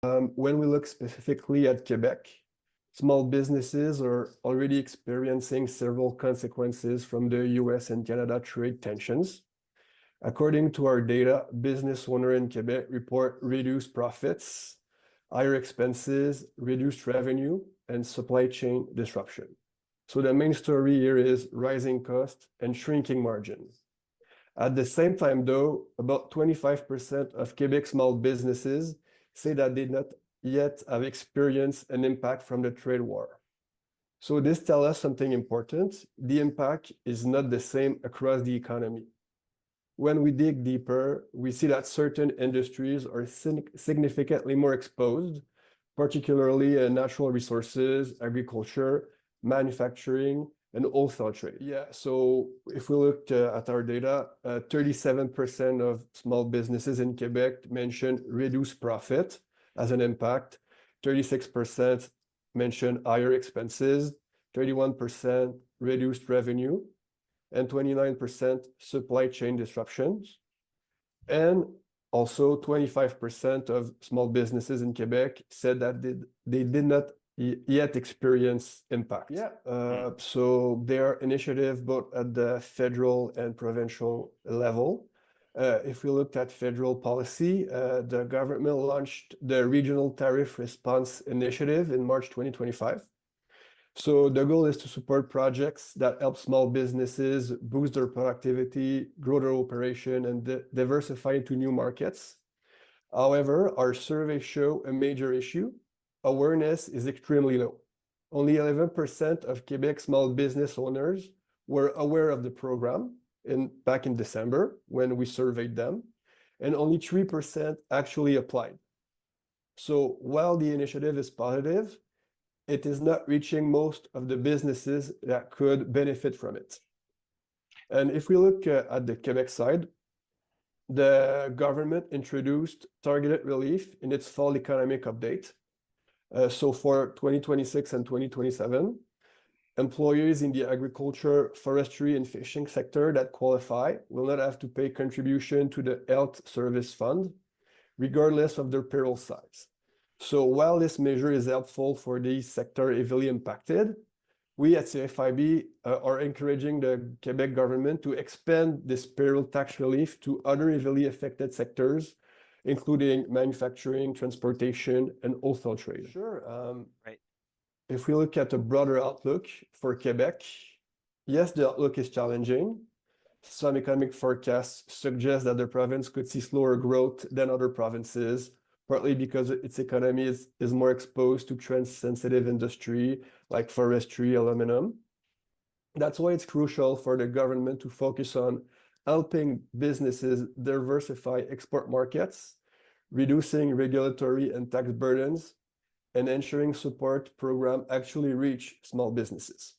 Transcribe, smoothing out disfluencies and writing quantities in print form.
When we look specifically at Quebec, small businesses are already experiencing several consequences from the US and Canada trade tensions. According to our data, business owners in Quebec report reduced profits, higher expenses, reduced revenue, and supply chain disruption. So the main story here is rising costs and shrinking margins. At the same time, though, about 25% of Quebec small businesses say that they did not yet have experienced an impact from the trade war. So this tells us something important. The impact is not the same across the economy. When we dig deeper, we see that certain industries are significantly more exposed, particularly natural resources, agriculture, manufacturing, and wholesale trade. Yeah, so if we look at our data, 37% of small businesses in Quebec mention reduced profit as an impact, 36% mention higher expenses, 31% reduced revenue, and 29% supply chain disruptions. And also 25% of small businesses in Quebec said that they did not yet experience impact. Yeah, so there are initiatives both at the federal and provincial level. If we looked at federal policy, the government launched the Regional Tariff Response Initiative in March 2025. So the goal is to support projects that help small businesses boost their productivity, grow their operation, and diversify into new markets. However, our surveys show a major issue. Awareness is extremely low. Only 11% of Quebec small business owners were aware of the program back in December when we surveyed them, and only 3% actually applied. So while the initiative is positive, it is not reaching most of the businesses that could benefit from it. And if we look at the Quebec side, the government introduced targeted relief in its fall economic update. So for 2026 and 2027, employees in the agriculture, forestry, and fishing sector that qualify will not have to pay contribution to the Health Service Fund, regardless of their payroll size. So while this measure is helpful for these sectors heavily impacted, we at CFIB are encouraging the Quebec government to expand this payroll tax relief to other heavily affected sectors, including manufacturing, transportation, and wholesale trade. Sure. Right. If we look at a broader outlook for Quebec, yes, the outlook is challenging. Some economic forecasts suggest that the province could see slower growth than other provinces, partly because its economy is more exposed to trend-sensitive industry like forestry, aluminum. That's why it's crucial for the government to focus on helping businesses diversify export markets, reducing regulatory and tax burdens, and ensuring support programs actually reach small businesses.